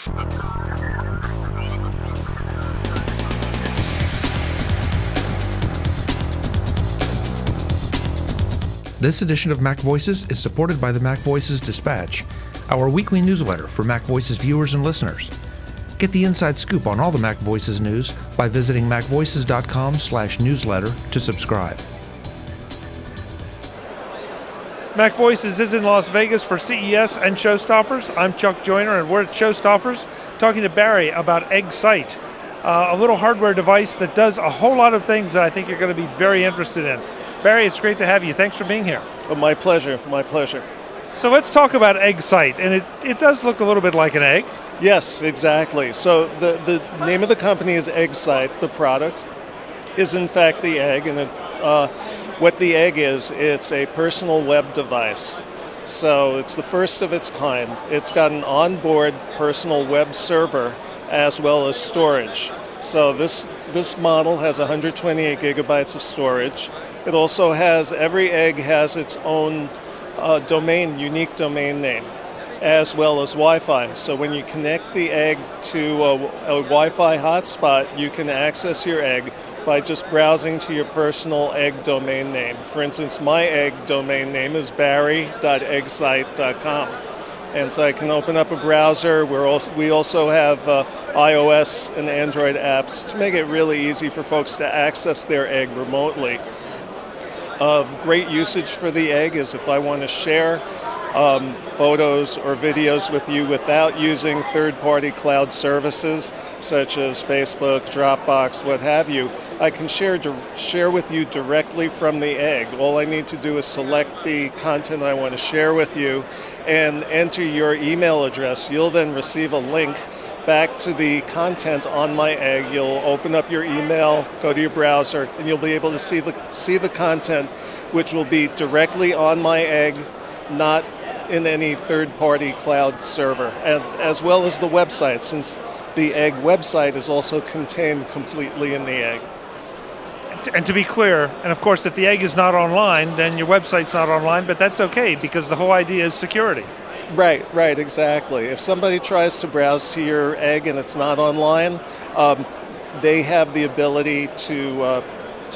This edition of MacVoices is supported by the MacVoices Dispatch, our weekly newsletter for MacVoices viewers and listeners. Get the inside scoop on all the MacVoices news by visiting macvoices.com/newsletter to subscribe. MacVoices is in Las Vegas for CES and ShowStoppers. I'm Chuck Joyner, and we're at ShowStoppers talking to Barry about Eggcyte, a little hardware device that does a whole lot of things that I think you're going to be very interested in. Barry, it's great to have you. Thanks for being here. Oh, my pleasure, my pleasure. So let's talk about Eggcyte, and it does look a little bit like an egg. Yes, exactly. So the name of the company is Eggcyte. The product is in fact the egg, and what the egg is, it's a personal web device. So it's the first of its kind. It's got an onboard personal web server as well as storage. So this model has 128 gigabytes of storage. It also has, every egg has its own unique domain name, as well as Wi-Fi. So when you connect the egg to a Wi-Fi hotspot, you can access your egg by just browsing to your personal egg domain name. For instance, my egg domain name is barry.eggcyte.com. And so I can open up a browser. We also have iOS and Android apps to make it really easy for folks to access their egg remotely. Great usage for the egg is if I want to share photos or videos with you without using third-party cloud services such as Facebook, Dropbox, what have you. I can share with you directly from the egg. All I need to do is select the content I want to share with you and enter your email address. You'll then receive a link back to the content on my egg. You'll open up your email, go to your browser, and you'll be able to see the content, which will be directly on my egg, not in any third-party cloud server, and as well as the website, since the egg website is also contained completely in the egg. And to be clear, and of course if the egg is not online, then your website's not online, but that's okay because the whole idea is security. Right, exactly. If somebody tries to browse to your egg and it's not online, they have the ability to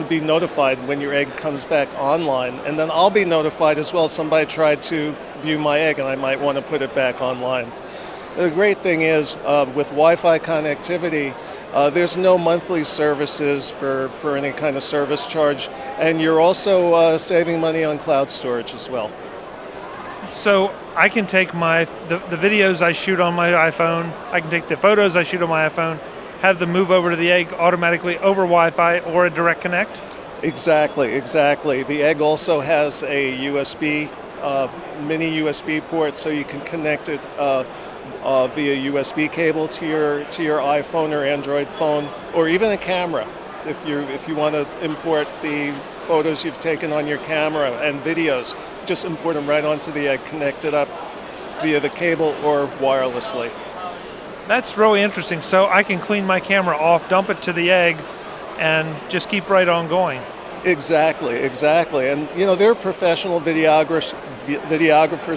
be notified when your egg comes back online, and then I'll be notified as well. Somebody tried to view my egg and I might want to put it back online. The great thing is with Wi-Fi connectivity, there's no monthly services for any kind of service charge, and you're also saving money on cloud storage as well. So I can take the videos I shoot on my iPhone, I can take the photos I shoot on my iPhone, have them move over to the egg automatically over Wi-Fi or a direct connect? Exactly. The egg also has a USB, mini USB port, so you can connect it via USB cable to your iPhone or Android phone, or even a camera. If you want to import the photos you've taken on your camera and videos, just import them right onto the egg, connect it up via the cable or wirelessly. That's really interesting. So I can clean my camera off, dump it to the egg, and just keep right on going. Exactly. And there are professional videographers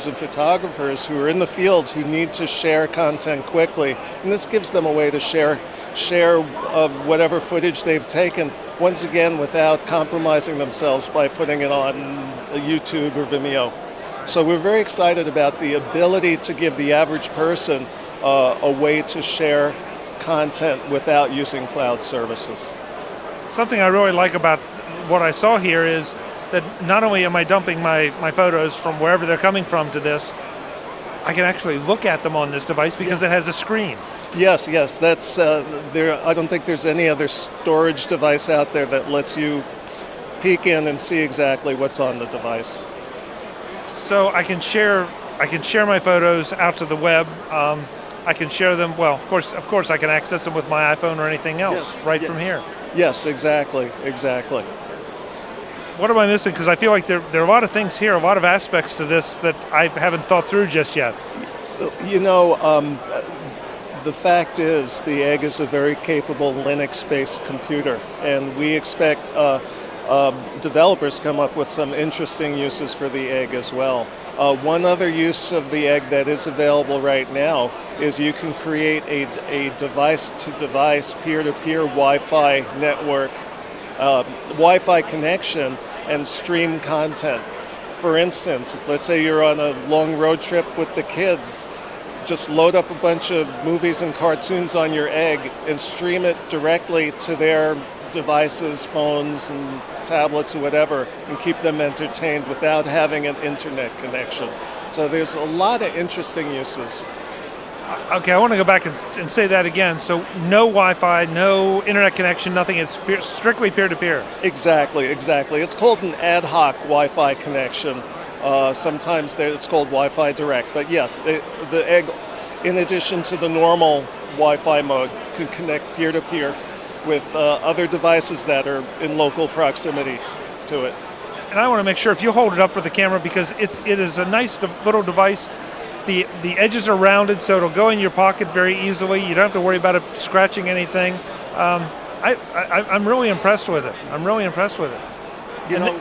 and photographers who are in the field who need to share content quickly, and this gives them a way to share whatever footage they've taken, once again without compromising themselves by putting it on YouTube or Vimeo. So we're very excited about the ability to give the average person a way to share content without using cloud services. Something I really like about what I saw here is that not only am I dumping my photos from wherever they're coming from to this, I can actually look at them on this device because it has a screen. Yes, that's there. I don't think there's any other storage device out there that lets you peek in and see exactly what's on the device. So I can share my photos out to the web. I can share them. Well, of course, I can access them with my iPhone or anything else from here. Yes, exactly. What am I missing? Because I feel like there are a lot of things here, a lot of aspects to this that I haven't thought through just yet. The fact is, the Egg is a very capable Linux-based computer, and we expect developers come up with some interesting uses for the Egg as well. One other use of the egg that is available right now is you can create a device-to-device, peer-to-peer Wi-Fi network, Wi-Fi connection, and stream content. For instance, let's say you're on a long road trip with the kids. Just load up a bunch of movies and cartoons on your egg and stream it directly to their devices, phones and tablets or whatever, and keep them entertained without having an internet connection. So there's a lot of interesting uses. Okay, I want to go back and say that again. So no Wi-Fi, no internet connection, nothing. It's strictly peer-to-peer. Exactly. It's called an ad hoc Wi-Fi connection. Sometimes it's called Wi-Fi Direct. But yeah, the egg, in addition to the normal Wi-Fi mode, can connect peer-to-peer with other devices that are in local proximity to it. And I want to make sure if you hold it up for the camera, because it is a nice little device. The edges are rounded, so it'll go in your pocket very easily. You don't have to worry about it scratching anything. I'm really impressed with it. You know,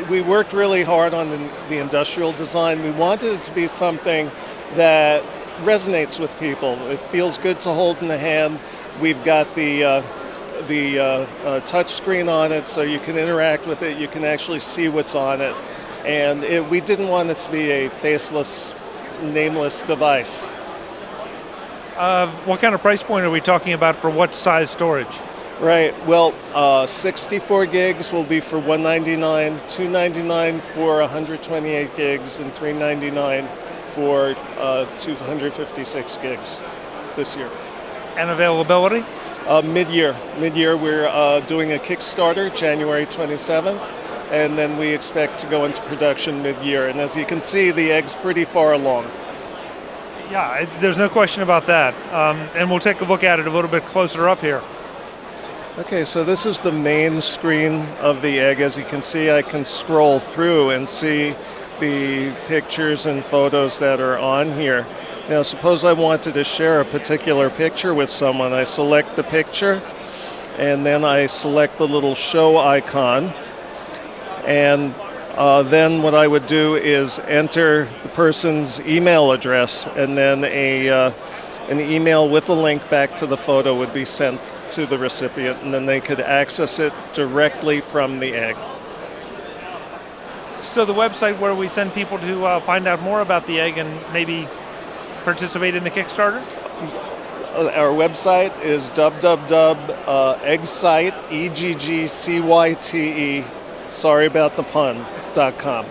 we worked really hard on the industrial design. We wanted it to be something that resonates with people. It feels good to hold in the hand. We've got the touch screen on it, so you can interact with it. You can actually see what's on it. And we didn't want it to be a faceless, nameless device. What kind of price point are we talking about for what size storage? Right. Well, 64 gigs will be for $199, $299 for 128 gigs, and $399 for 256 gigs this year. And availability? Mid-year. We're doing a Kickstarter January 27th, and then we expect to go into production mid-year. And as you can see, the egg's pretty far along. Yeah, there's no question about that. And we'll take a look at it a little bit closer up here. Okay, so this is the main screen of the egg. As you can see, I can scroll through and see the pictures and photos that are on here. Now, suppose I wanted to share a particular picture with someone. I select the picture, and then I select the little show icon. And then what I would do is enter the person's email address, and then an email with a link back to the photo would be sent to the recipient, and then they could access it directly from the egg. So the website where we send people to find out more about the egg and maybe participate in the Kickstarter? Our website is www.eggcyte, EGGCYTE, sorry about the pun.com.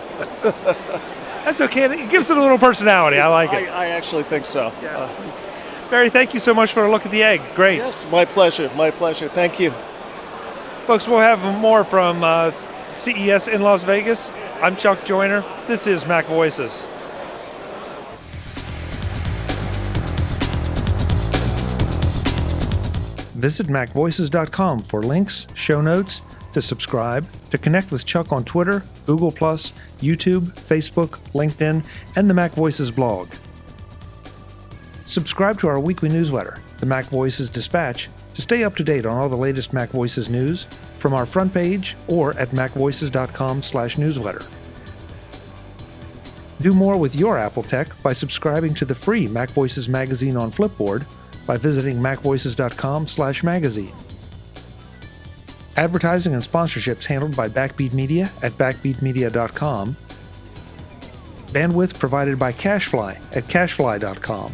That's okay. It gives it a little personality. I like it. I actually think so. Yeah. Barry, thank you so much for a look at the egg. Great. Yes, my pleasure. Thank you. Folks, we'll have more from CES in Las Vegas. I'm Chuck Joyner. This is MacVoices. Visit MacVoices.com for links, show notes, to subscribe, to connect with Chuck on Twitter, Google+, YouTube, Facebook, LinkedIn, and the MacVoices blog. Subscribe to our weekly newsletter, the MacVoices Dispatch, to stay up to date on all the latest MacVoices news from our front page or at macvoices.com/newsletter. Do more with your Apple tech by subscribing to the free MacVoices magazine on Flipboard by visiting macvoices.com/magazine. Advertising and sponsorships handled by Backbeat Media at backbeatmedia.com. Bandwidth provided by CacheFly at cachefly.com.